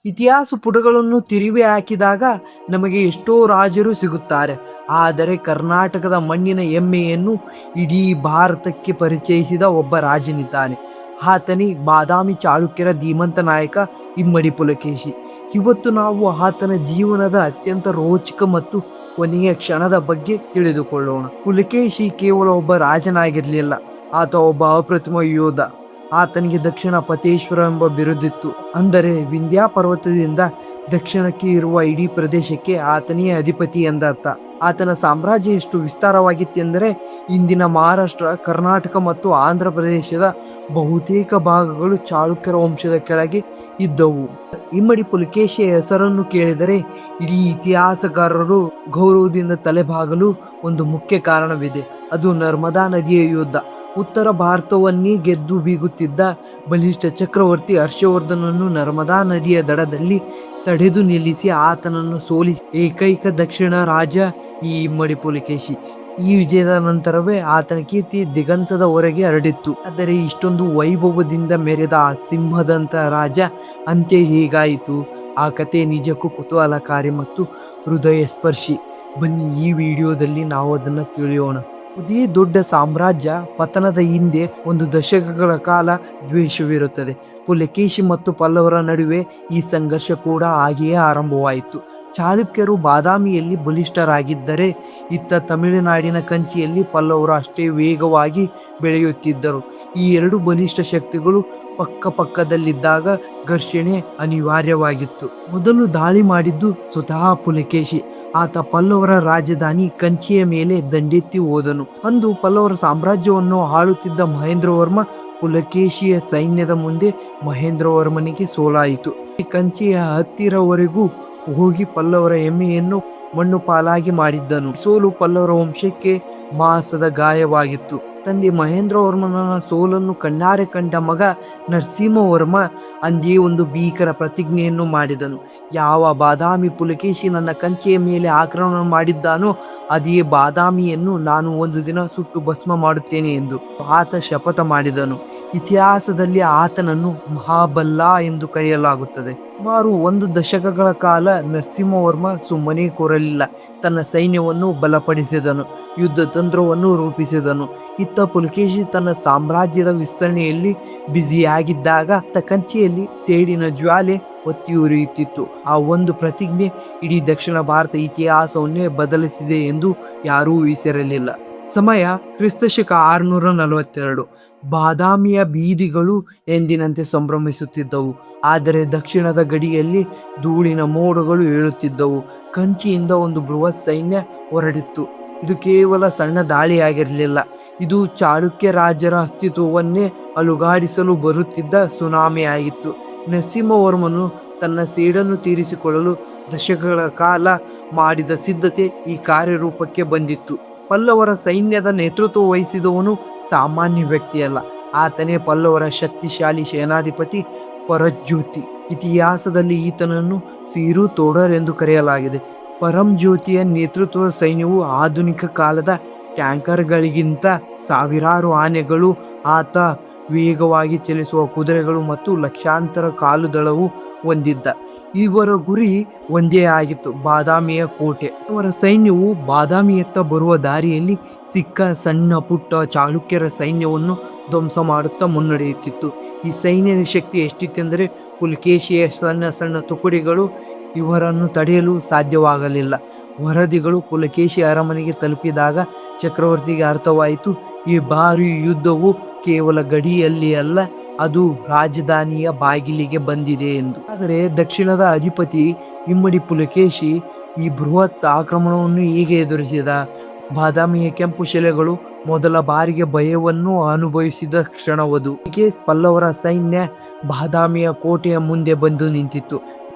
ಇತಿಹಾಸ ಪುಟಗಳನ್ನು ತಿರುವಿ ಹಾಕಿದಾಗ ನಮಗೆ ಎಷ್ಟೋ ರಾಜರು ಸಿಗುತ್ತಾರೆ. ಆದರೆ ಕರ್ನಾಟಕದ ಮಣ್ಣಿನ ಹೆಮ್ಮೆಯನ್ನು ಇಡೀ ಭಾರತಕ್ಕೆ ಪರಿಚಯಿಸಿದ ಒಬ್ಬ ರಾಜನಿದ್ದಾನೆ. ಆತನೇ ಬಾದಾಮಿ ಚಾಳುಕ್ಯರ ಧೀಮಂತ ನಾಯಕ ಇಮ್ಮಡಿ ಪುಲಕೇಶಿ. ಇವತ್ತು ನಾವು ಆತನ ಜೀವನದ ಅತ್ಯಂತ ರೋಚಕ ಮತ್ತು ಕೊನೆಯ ಕ್ಷಣದ ಬಗ್ಗೆ ತಿಳಿದುಕೊಳ್ಳೋಣ. ಪುಲಕೇಶಿ ಕೇವಲ ಒಬ್ಬ ರಾಜನಾಗಿರಲಿಲ್ಲ, ಆತ ಒಬ್ಬ ಅಪ್ರತಿಮ ಯೋಧ. ಆತನಿಗೆ ದಕ್ಷಿಣ ಪತೇಶ್ವರ ಎಂಬ ಬಿರುದಿತ್ತು. ಅಂದರೆ ವಿಂಧ್ಯ ಪರ್ವತದಿಂದ ದಕ್ಷಿಣಕ್ಕೆ ಇರುವ ಇಡೀ ಪ್ರದೇಶಕ್ಕೆ ಆತನೇ ಅಧಿಪತಿ ಎಂದರ್ಥ. ಆತನ ಸಾಮ್ರಾಜ್ಯ ಎಷ್ಟು ವಿಸ್ತಾರವಾಗಿತ್ತೆಂದರೆ ಇಂದಿನ ಮಹಾರಾಷ್ಟ್ರ, ಕರ್ನಾಟಕ ಮತ್ತು ಆಂಧ್ರ ಪ್ರದೇಶದ ಬಹುತೇಕ ಭಾಗಗಳು ಚಾಳುಕ್ಯರ ವಂಶದ ಕೆಳಗೆ ಇದ್ದವು. ಇಮ್ಮಡಿ ಪುಲಕೇಶಿಯ ಹೆಸರನ್ನು ಕೇಳಿದರೆ ಇಡೀ ಇತಿಹಾಸಕಾರರು ಗೌರವದಿಂದ ತಲೆಬಾಗಲು ಒಂದು ಮುಖ್ಯ ಕಾರಣವಿದೆ. ಅದು ನರ್ಮದಾ ನದಿಯ ಯುದ್ಧ. ಉತ್ತರ ಭಾರತವನ್ನೇ ಗೆದ್ದು ಬೀಗುತ್ತಿದ್ದ ಬಲಿಷ್ಠ ಚಕ್ರವರ್ತಿ ಹರ್ಷವರ್ಧನನ್ನು ನರ್ಮದಾ ನದಿಯ ದಡದಲ್ಲಿ ತಡೆದು ನಿಲ್ಲಿಸಿ ಆತನನ್ನು ಸೋಲಿಸಿ ಏಕೈಕ ದಕ್ಷಿಣ ರಾಜ ಈ ಇಮ್ಮಡಿ ಪುಲಕೇಶಿ. ಈ ವಿಜಯದ ನಂತರವೇ ಆತನ ಕೀರ್ತಿ ದಿಗಂತದವರೆಗೆ ಹರಡಿತ್ತು. ಆದರೆ ಇಷ್ಟೊಂದು ವೈಭವದಿಂದ ಮೆರೆದ ಆ ಸಿಂಹದಂತ ರಾಜ ಅಂತ್ಯ ಹೇಗಾಯಿತು? ಆ ಕತೆ ನಿಜಕ್ಕೂ ಕುತೂಹಲಕಾರಿ ಮತ್ತು ಹೃದಯ ಸ್ಪರ್ಶಿ. ಬನ್ನಿ ಈ ವಿಡಿಯೋದಲ್ಲಿ ನಾವು ಅದನ್ನು ತಿಳಿಯೋಣ. ಅದೇ ದೊಡ್ಡ ಸಾಮ್ರಾಜ್ಯ ಪತನದ ಹಿಂದೆ ಒಂದು ದಶಕಗಳ ಕಾಲ ದ್ವೇಷವಿರುತ್ತದೆ. ಪುಲಕೇಶಿ ಮತ್ತು ಪಲ್ಲವರ ನಡುವೆ ಈ ಸಂಘರ್ಷ ಕೂಡ ಹಾಗೆಯೇ ಆರಂಭವಾಯಿತು. ಚಾಲುಕ್ಯರು ಬಾದಾಮಿಯಲ್ಲಿ ಬಲಿಷ್ಠರಾಗಿದ್ದರೆ ಇತ್ತ ತಮಿಳುನಾಡಿನ ಕಂಚಿಯಲ್ಲಿ ಪಲ್ಲವರು ಅಷ್ಟೇ ವೇಗವಾಗಿ ಬೆಳೆಯುತ್ತಿದ್ದರು. ಈ ಎರಡು ಬಲಿಷ್ಠ ಶಕ್ತಿಗಳು ಪಕ್ಕದಲ್ಲಿದ್ದಾಗ ಘರ್ಷಣೆ ಅನಿವಾರ್ಯವಾಗಿತ್ತು. ಮೊದಲು ದಾಳಿ ಮಾಡಿದ್ದು ಸ್ವತಃ ಪುಲಕೇಶಿ. ಆತ ಪಲ್ಲವರ ರಾಜಧಾನಿ ಕಂಚಿಯ ಮೇಲೆ ದಂಡೆತ್ತಿ ಹೋದನು. ಅಂದು ಪಲ್ಲವರ ಸಾಮ್ರಾಜ್ಯವನ್ನು ಆಳುತ್ತಿದ್ದ ಮಹೇಂದ್ರವರ್ಮ ಪುಲಕೇಶಿಯ ಸೈನ್ಯದ ಮುಂದೆ ಮಹೇಂದ್ರವರ್ಮನಿಗೆ ಸೋಲಾಯಿತು. ಕಂಚಿಯ ಹತ್ತಿರವರೆಗೂ ಹೋಗಿ ಪಲ್ಲವರ ಹೆಮ್ಮೆಯನ್ನು ಮಣ್ಣು ಪಾಲಾಗಿ ಮಾಡಿದ್ದನು. ಸೋಲು ಪಲ್ಲವರ ವಂಶಕ್ಕೆ ಮಾಸದ ಗಾಯವಾಗಿತ್ತು. ತಂದೆ ಮಹೇಂದ್ರವರ್ಮನ ಸೋಲನ್ನು ಕಣ್ಣಾರೆ ಕಂಡ ಮಗ ನರಸಿಂಹವರ್ಮ ಅಂದೇ ಒಂದು ಭೀಕರ ಪ್ರತಿಜ್ಞೆಯನ್ನು ಮಾಡಿದನು. ಯಾವ ಬಾದಾಮಿ ಪುಲಕೇಶಿ ನನ್ನ ಕಂಚಿಯ ಮೇಲೆ ಆಕ್ರಮಣ ಮಾಡಿದ್ದಾನೋ ಅದೇ ಬಾದಾಮಿಯನ್ನು ನಾನು ಒಂದು ದಿನ ಸುಟ್ಟು ಭಸ್ಮ ಮಾಡುತ್ತೇನೆ ಎಂದು ಆತ ಶಪಥ ಮಾಡಿದನು. ಇತಿಹಾಸದಲ್ಲಿ ಆತನನ್ನು ಮಹಾಬಲ್ಲ ಎಂದು ಕರೆಯಲಾಗುತ್ತದೆ. ಸುಮಾರು 1 ದಶಕಗಳ ಕಾಲ ನರಸಿಂಹವರ್ಮ ಸುಮ್ಮನೆ ಕೂರಲಿಲ್ಲ. ತನ್ನ ಸೈನ್ಯವನ್ನು ಬಲಪಡಿಸಿದನು, ಯುದ್ಧ ತಂತ್ರವನ್ನು ರೂಪಿಸಿದನು. ಇತ್ತ ಪುಲಕೇಶಿ ತನ್ನ ಸಾಮ್ರಾಜ್ಯದ ವಿಸ್ತರಣೆಯಲ್ಲಿ ಬ್ಯುಸಿಯಾಗಿದ್ದಾಗ ಕಂಚಿಯಲ್ಲಿ ಸೇಡಿನ ಜ್ವಾಲೆ ಒತ್ತಿ ಉರಿಯುತ್ತಿತ್ತು. ಆ ಒಂದು ಪ್ರತಿಜ್ಞೆ ಇಡೀ ದಕ್ಷಿಣ ಭಾರತ ಇತಿಹಾಸವನ್ನೇ ಬದಲಿಸಿದೆ ಎಂದು ಯಾರೂ ಊಹಿಸಿರಲಿಲ್ಲ. ಸಮಯ ಕ್ರಿಸ್ತಶಕ 642. ಬಾದಾಮಿಯ ಬೀದಿಗಳು ಎಂದಿನಂತೆ ಸಂಭ್ರಮಿಸುತ್ತಿದ್ದವು. ಆದರೆ ದಕ್ಷಿಣದ ಗಡಿಯಲ್ಲಿ ಧೂಳಿನ ಮೋಡಗಳು ಏಳುತ್ತಿದ್ದವು. ಕಂಚಿಯಿಂದ ಒಂದು ಬೃಹತ್ ಸೈನ್ಯ ಹೊರಡಿತ್ತು. ಇದು ಕೇವಲ ಸಣ್ಣ ದಾಳಿಯಾಗಿರಲಿಲ್ಲ. ಇದು ಚಾಳುಕ್ಯ ರಾಜರ ಅಸ್ತಿತ್ವವನ್ನೇ ಅಲುಗಾಡಿಸಲು ಬರುತ್ತಿದ್ದ ಸುನಾಮಿಯಾಗಿತ್ತು. ನರಸಿಂಹವರ್ಮನು ತನ್ನ ಸೇಡನ್ನು ತೀರಿಸಿಕೊಳ್ಳಲು ದಶಕಗಳ ಕಾಲ ಮಾಡಿದ ಸಿದ್ಧತೆ ಈ ಕಾರ್ಯರೂಪಕ್ಕೆ ಬಂದಿತ್ತು. ಪಲ್ಲವರ ಸೈನ್ಯದ ನೇತೃತ್ವ ವಹಿಸಿದವನು ಸಾಮಾನ್ಯ ವ್ಯಕ್ತಿಯಲ್ಲ. ಆತನೇ ಪಲ್ಲವರ ಶಕ್ತಿಶಾಲಿ ಸೇನಾಧಿಪತಿ ಪರಂಜ್ಯೋತಿ. ಇತಿಹಾಸದಲ್ಲಿ ಈತನನ್ನು ಸೀರು ತೋಡರ್ ಎಂದು ಕರೆಯಲಾಗಿದೆ. ಪರಂಜ್ಯೋತಿಯ ನೇತೃತ್ವದ ಸೈನ್ಯವು ಆಧುನಿಕ ಕಾಲದ ಟ್ಯಾಂಕರ್ಗಳಿಗಿಂತ ಸಾವಿರಾರು ಆನೆಗಳು, ಆತ ವೇಗವಾಗಿ ಚಲಿಸುವ ಕುದುರೆಗಳು ಮತ್ತು ಲಕ್ಷಾಂತರ ಕಾಲುದಳವು ಹೊಂದಿದ್ದ. ಇವರ ಗುರಿ ಒಂದೇ ಆಗಿತ್ತು, ಬಾದಾಮಿಯ ಕೋಟೆ. ಅವರ ಸೈನ್ಯವು ಬಾದಾಮಿಯತ್ತ ಬರುವ ದಾರಿಯಲ್ಲಿ ಸಿಕ್ಕ ಸಣ್ಣ ಪುಟ್ಟ ಚಾಳುಕ್ಯರ ಸೈನ್ಯವನ್ನು ಧ್ವಂಸ ಮಾಡುತ್ತಾ ಮುನ್ನಡೆಯುತ್ತಿತ್ತು. ಈ ಸೈನ್ಯದ ಶಕ್ತಿ ಎಷ್ಟಿತ್ತೆಂದರೆ ಪುಲಕೇಶಿಯ ಸಣ್ಣ ತುಕಡಿಗಳು ಇವರನ್ನು ತಡೆಯಲು ಸಾಧ್ಯವಾಗಲಿಲ್ಲ. ವರದಿಗಳು ಪುಲಕೇಶಿ ಅರಮನೆಗೆ ತಲುಪಿದಾಗ ಚಕ್ರವರ್ತಿಗೆ ಅರ್ಥವಾಯಿತು, ಈ ಭಾರೀ ಯುದ್ಧವು ಕೇವಲ ಗಡಿಯಲ್ಲಿ ಅಲ್ಲ, ಅದು ರಾಜಧಾನಿಯ ಬಾಗಿಲಿಗೆ ಬಂದಿದೆ ಎಂದು. ಆದರೆ ದಕ್ಷಿಣದ ಅಧಿಪತಿ ಇಮ್ಮಡಿ ಪುಲಕೇಶಿ ಈ ಬೃಹತ್ ಆಕ್ರಮಣವನ್ನು ಹೇಗೆ ಎದುರಿಸಿದ? ಬಾದಾಮಿಯ ಕೆಂಪು ಶಿಲೆಗಳು ಮೊದಲ ಬಾರಿಗೆ ಭಯವನ್ನು ಅನುಭವಿಸಿದ ಕ್ಷಣವದು. ಪಲ್ಲವರ ಸೈನ್ಯ ಬಾದಾಮಿಯ ಕೋಟೆಯ ಮುಂದೆ ಬಂದು ನಿಂತಿತ್ತು.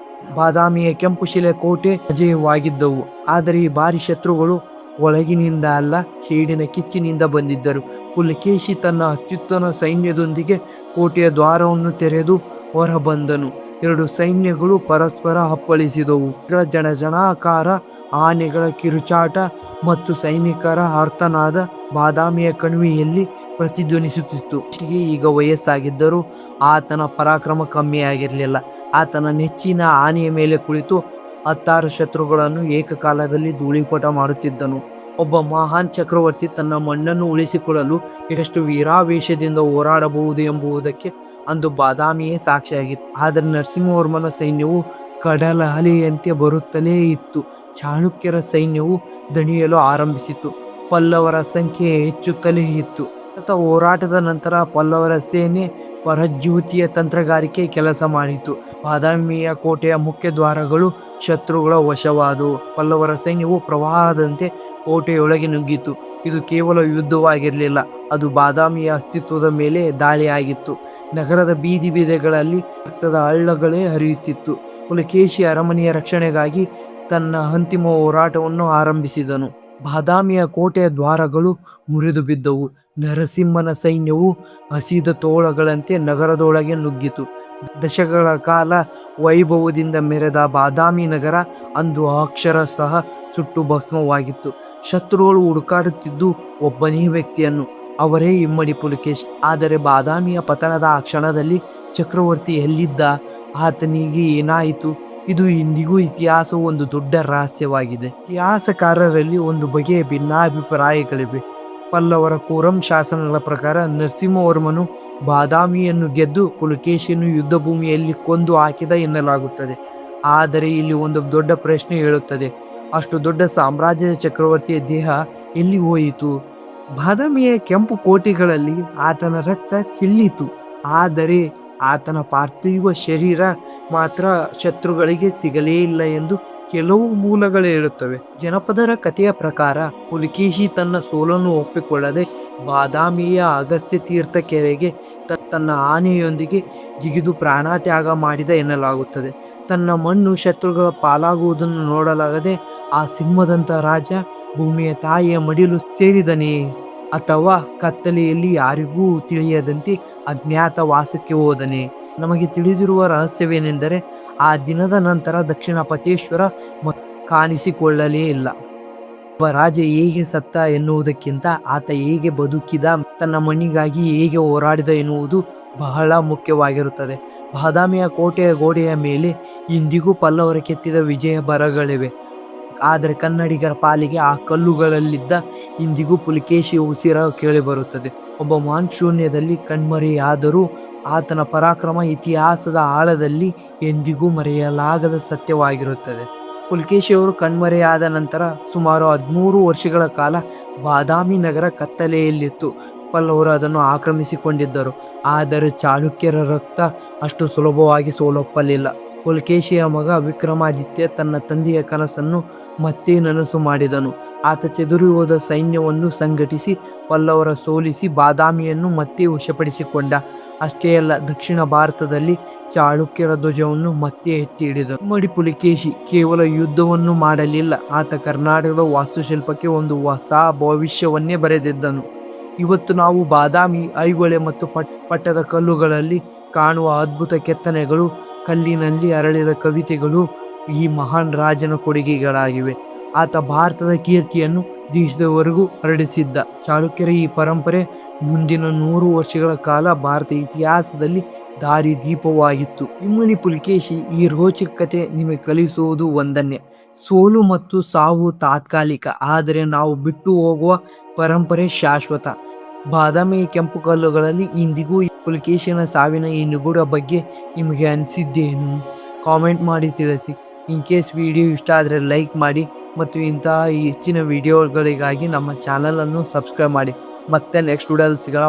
ಬಾದಾಮಿಯ ಕೆಂಪು ಶಿಲೆ ಕೋಟೆ ಅಜೇಯವಾಗಿದ್ದವು. ಆದರೆ ಈ ಬಾರಿ ಶತ್ರುಗಳು ಒಳಗಿನಿಂದ ಅಲ್ಲ, ಸೇಡಿನ ಕಿಚ್ಚಿನಿಂದ ಬಂದಿದ್ದರು. ಪುಲಕೇಶಿ ತನ್ನ ಅತ್ಯುತ್ತಮ ಸೈನ್ಯದೊಂದಿಗೆ ಕೋಟೆಯ ದ್ವಾರವನ್ನು ತೆರೆದು ಹೊರಬಂದನು. 2 ಸೈನ್ಯಗಳು ಪರಸ್ಪರ ಅಪ್ಪಳಿಸಿದವು. ಜನಾಕಾರ, ಆನೆಗಳ ಕಿರುಚಾಟ ಮತ್ತು ಸೈನಿಕರ ಆರ್ತನಾದ ಬಾದಾಮಿಯ ಕಣಿವೆಯಲ್ಲಿ ಪ್ರತಿಧ್ವನಿಸುತ್ತಿತ್ತು. ಈಗ ವಯಸ್ಸಾಗಿದ್ದರೂ ಆತನ ಪರಾಕ್ರಮ ಕಮ್ಮಿಯಾಗಿರಲಿಲ್ಲ. ಆತನ ನೆಚ್ಚಿನ ಆನೆಯ ಮೇಲೆ ಕುಳಿತು 16 ಶತ್ರುಗಳನ್ನು ಏಕಕಾಲದಲ್ಲಿ ಧೂಳಿಪಟ ಮಾಡುತ್ತಿದ್ದನು. ಒಬ್ಬ ಮಹಾನ್ ಚಕ್ರವರ್ತಿ ತನ್ನ ಮಣ್ಣನ್ನು ಉಳಿಸಿಕೊಳ್ಳಲು ಎಷ್ಟು ವೀರಾವೇಶದಿಂದ ಹೋರಾಡಬಹುದು ಎಂಬುದಕ್ಕೆ ಅಂದು ಬಾದಾಮಿಯೇ ಸಾಕ್ಷಿಯಾಗಿತ್ತು. ಆದರೆ ನರಸಿಂಹವರ್ಮನ ಸೈನ್ಯವು ಕಡಲ ಅಲೆಯಂತೆ ಬರುತ್ತಲೇ ಇತ್ತು. ಚಾಳುಕ್ಯರ ಸೈನ್ಯವು ದಣಿಯಲು ಆರಂಭಿಸಿತು. ಪಲ್ಲವರ ಸಂಖ್ಯೆ ಹೆಚ್ಚುತ್ತಲೇ ಇತ್ತು. ಸತತ ಹೋರಾಟದ ನಂತರ ಪಲ್ಲವರ ಸೇನೆ ಪರಜ್ಯೋತಿಯ ತಂತ್ರಗಾರಿಕೆ ಕೆಲಸ ಮಾಡಿತು. ಬಾದಾಮಿಯ ಕೋಟೆಯ ಮುಖ್ಯ ದ್ವಾರಗಳು ಶತ್ರುಗಳ ವಶವಾದವು. ಪಲ್ಲವರ ಸೈನ್ಯವು ಪ್ರವಾಹದಂತೆ ಕೋಟೆಯೊಳಗೆ ನುಗ್ಗಿತು. ಇದು ಕೇವಲ ಯುದ್ಧವಾಗಿರಲಿಲ್ಲ, ಅದು ಬಾದಾಮಿಯ ಅಸ್ತಿತ್ವದ ಮೇಲೆ ದಾಳಿಯಾಗಿತ್ತು. ನಗರದ ಬೀದಿ ಬೀದಿಗಳಲ್ಲಿ ರಕ್ತದ ಹಳ್ಳಗಳೇ ಹರಿಯುತ್ತಿತ್ತು. ಪುಲಕೇಶಿ ಅರಮನೆಯ ರಕ್ಷಣೆಗಾಗಿ ತನ್ನ ಅಂತಿಮ ಹೋರಾಟವನ್ನು ಆರಂಭಿಸಿದನು. ಬಾದಾಮಿಯ ಕೋಟೆಯ ದ್ವಾರಗಳು ಮುರಿದು ಬಿದ್ದವು. ನರಸಿಂಹನ ಸೈನ್ಯವು ಹಸಿದ ತೋಳಗಳಂತೆ ನಗರದೊಳಗೆ ನುಗ್ಗಿತು. ದಶಕಗಳ ಕಾಲ ವೈಭವದಿಂದ ಮೆರೆದ ಬಾದಾಮಿ ನಗರ ಅಂದು ಅಕ್ಷರಶಃ ಸುಟ್ಟು ಭಸ್ಮವಾಗಿತ್ತು. ಶತ್ರುಗಳು ಹುಡುಕಾಡುತ್ತಿದ್ದು ಒಬ್ಬನೇ ವ್ಯಕ್ತಿಯನ್ನು, ಅವರೇ ಇಮ್ಮಡಿ ಪುಲಕೇಶಿ. ಆದರೆ ಬಾದಾಮಿಯ ಪತನದ ಆ ಕ್ಷಣದಲ್ಲಿ ಚಕ್ರವರ್ತಿ ಎಲ್ಲಿದ್ದ? ಆತನಿಗೆ ಏನಾಯಿತು? ಇದು ಇಂದಿಗೂ ಇತಿಹಾಸವು ಒಂದು ದೊಡ್ಡ ರಹಸ್ಯವಾಗಿದೆ. ಇತಿಹಾಸಕಾರರಲ್ಲಿ ಒಂದು ಬಗೆಯ ಭಿನ್ನಾಭಿಪ್ರಾಯಗಳಿವೆ. ಪಲ್ಲವರ ಕೋರಂ ಶಾಸನಗಳ ಪ್ರಕಾರ ನರಸಿಂಹವರ್ಮನು ಬಾದಾಮಿಯನ್ನು ಗೆದ್ದು ಪುಲಕೇಶಿಯನ್ನು ಯುದ್ಧ ಭೂಮಿಯಲ್ಲಿ ಕೊಂದು ಹಾಕಿದ ಎನ್ನಲಾಗುತ್ತದೆ. ಆದರೆ ಇಲ್ಲಿ ಒಂದು ದೊಡ್ಡ ಪ್ರಶ್ನೆ ಹೇಳುತ್ತದೆ, ಅಷ್ಟು ದೊಡ್ಡ ಸಾಮ್ರಾಜ್ಯದ ಚಕ್ರವರ್ತಿಯ ದೇಹ ಎಲ್ಲಿ ಹೋಯಿತು? ಬಾದಾಮಿಯ ಕೆಂಪು ಕೋಟೆಗಳಲ್ಲಿ ಆತನ ರಕ್ತ ಚೆಲ್ಲಿತು, ಆದರೆ ಆತನ ಪಾರ್ಥಿವ ಶರೀರ ಮಾತ್ರ ಶತ್ರುಗಳಿಗೆ ಸಿಗಲೇ ಇಲ್ಲ ಎಂದು ಕೆಲವು ಮೂಲಗಳು ಹೇಳುತ್ತವೆ. ಜನಪದರ ಕಥೆಯ ಪ್ರಕಾರ ಪುಲಕೇಶಿ ತನ್ನ ಸೋಲನ್ನು ಒಪ್ಪಿಕೊಳ್ಳದೆ ಬಾದಾಮಿಯ ಅಗಸ್ತ್ಯ ತೀರ್ಥ ಕೆರೆಗೆ ತನ್ನ ಆನೆಯೊಂದಿಗೆ ಜಿಗಿದು ಪ್ರಾಣತ್ಯಾಗ ಮಾಡಿದ ಎನ್ನಲಾಗುತ್ತದೆ. ತನ್ನ ಮಣ್ಣು ಶತ್ರುಗಳ ಪಾಲಾಗುವುದನ್ನು ನೋಡಲಾಗದೆ ಆ ಸಿಂಹದಂತ ರಾಜ ಭೂಮಿಯ ತಾಯಿಯ ಮಡಿಲು ಸೇರಿದನೇ, ಅಥವಾ ಕತ್ತಲೆಯಲ್ಲಿ ಯಾರಿಗೂ ತಿಳಿಯದಂತೆ ಅಜ್ಞಾತ ವಾಸಕ್ಕೆ ಹೋದನೆ? ನಮಗೆ ತಿಳಿದಿರುವ ರಹಸ್ಯವೇನೆಂದರೆ, ಆ ದಿನದ ನಂತರ ದಕ್ಷಿಣಪಥೇಶ್ವರ ಕಾಣಿಸಿಕೊಳ್ಳಲೇ ಇಲ್ಲ. ಒಬ್ಬ ರಾಜ ಹೇಗೆ ಸತ್ತ ಎನ್ನುವುದಕ್ಕಿಂತ ಆತ ಹೇಗೆ ಬದುಕಿದ, ತನ್ನ ಮಣ್ಣಿಗಾಗಿ ಹೇಗೆ ಹೋರಾಡಿದ ಎನ್ನುವುದು ಬಹಳ ಮುಖ್ಯವಾಗಿರುತ್ತದೆ. ಬಾದಾಮಿಯ ಕೋಟೆಯ ಗೋಡೆಯ ಮೇಲೆ ಇಂದಿಗೂ ಪಲ್ಲವರ ಕೆತ್ತಿದ ವಿಜಯ ಬರಹಗಳಿವೆ. ಆದರೆ ಕನ್ನಡಿಗರ ಪಾಲಿಗೆ ಆ ಕಲ್ಲುಗಳಲ್ಲಿದ್ದ ಇಂದಿಗೂ ಪುಲಕೇಶಿಯ ಉಸಿರ ಕೇಳಿಬರುತ್ತದೆ. ಒಬ್ಬ ಮಹಾನ್ ಶೂನ್ಯದಲ್ಲಿ ಕಣ್ಮರೆಯಾದರೂ ಆತನ ಪರಾಕ್ರಮ ಇತಿಹಾಸದ ಆಳದಲ್ಲಿ ಎಂದಿಗೂ ಮರೆಯಲಾಗದ ಸತ್ಯವಾಗಿರುತ್ತದೆ. ಪುಲಕೇಶಿಯವರು ಕಣ್ಮರೆಯಾದ ನಂತರ ಸುಮಾರು 13 ವರ್ಷಗಳ ಕಾಲ ಬಾದಾಮಿ ನಗರ ಕತ್ತಲೆಯಲ್ಲಿತ್ತು. ಪಲ್ಲವರು ಅದನ್ನು ಆಕ್ರಮಿಸಿಕೊಂಡಿದ್ದರು. ಆದರೆ ಚಾಳುಕ್ಯರ ರಕ್ತ ಅಷ್ಟು ಸುಲಭವಾಗಿ ಸೋಲೊಪ್ಪಲಿಲ್ಲ. ಪುಲಕೇಶಿಯ ಮಗ ವಿಕ್ರಮಾದಿತ್ಯ ತನ್ನ ತಂದೆಯ ಕನಸನ್ನು ಮತ್ತೆ ನನಸು ಮಾಡಿದನು. ಆತ ಚೆದುರಿ ಹೋದ ಸೈನ್ಯವನ್ನು ಸಂಘಟಿಸಿ ಪಲ್ಲವರ ಸೋಲಿಸಿ ಬಾದಾಮಿಯನ್ನು ಮತ್ತೆ ವಶಪಡಿಸಿಕೊಂಡ. ಅಷ್ಟೇ ಅಲ್ಲ, ದಕ್ಷಿಣ ಭಾರತದಲ್ಲಿ ಚಾಳುಕ್ಯರ ಧ್ವಜವನ್ನು ಮತ್ತೆ ಎತ್ತಿ ಹಿಡಿದನು. ಇಮ್ಮಡಿ ಪುಲಕೇಶಿ ಕೇವಲ ಯುದ್ಧವನ್ನು ಮಾಡಲಿಲ್ಲ, ಆತ ಕರ್ನಾಟಕದ ವಾಸ್ತುಶಿಲ್ಪಕ್ಕೆ ಒಂದು ಹೊಸ ಭವಿಷ್ಯವನ್ನೇ ಬರೆದಿದ್ದನು. ಇವತ್ತು ನಾವು ಬಾದಾಮಿ, ಐಹೊಳೆ ಮತ್ತು ಪಟ್ಟದ ಕಲ್ಲುಗಳಲ್ಲಿ ಕಾಣುವ ಅದ್ಭುತ ಕೆತ್ತನೆಗಳು, ಕಲ್ಲಿನಲ್ಲಿ ಅರಳಿದ ಕವಿತೆಗಳು ಈ ಮಹಾನ್ ರಾಜನ ಕೊಡುಗೆಗಳಾಗಿವೆ. ಆತ ಭಾರತದ ಕೀರ್ತಿಯನ್ನು ದೇಶದವರೆಗೂ ಹರಡಿಸಿದ್ದ. ಚಾಳುಕ್ಯರ ಈ ಪರಂಪರೆ ಮುಂದಿನ 100 ವರ್ಷಗಳ ಕಾಲ ಭಾರತ ಇತಿಹಾಸದಲ್ಲಿ ದಾರಿದೀಪವಾಗಿತ್ತು. ಇಮ್ಮಡಿ ಪುಲಕೇಶಿ ಈ ರೋಚಕ ಕಥೆ ನಿಮಗೆ ಕಲಿಸುವುದು ಒಂದನ್ನೇ: ಸೋಲು ಮತ್ತು ಸಾವು ತಾತ್ಕಾಲಿಕ, ಆದರೆ ನಾವು ಬಿಟ್ಟು ಹೋಗುವ ಪರಂಪರೆ ಶಾಶ್ವತ. ಬಾದಾಮಿಯ ಕೆಂಪು ಕಲ್ಲುಗಳಲ್ಲಿ ಇಂದಿಗೂ ಪುಲಕೇಶಿನ ಸಾವಿನ ಈ ನಿಗೂಢ ಬಗ್ಗೆ ನಿಮಗೆ ಅನಿಸಿದ್ದೇನು? ಕಾಮೆಂಟ್ ಮಾಡಿ ತಿಳಿಸಿ. ಇನ್ ಕೇಸ್ ವಿಡಿಯೋ ಇಷ್ಟ ಆದರೆ ಲೈಕ್ ಮಾಡಿ ಮತ್ತು ಇಂತಹ ಹೆಚ್ಚಿನ ವಿಡಿಯೋಗಳಿಗಾಗಿ ನಮ್ಮ ಚಾನಲನ್ನು ಸಬ್ಸ್ಕ್ರೈಬ್ ಮಾಡಿ. ಮತ್ತೆ ನೆಕ್ಸ್ಟ್ ವಿಡಿಯೋದಲ್ಲಿ ಸಿಗೋಣ.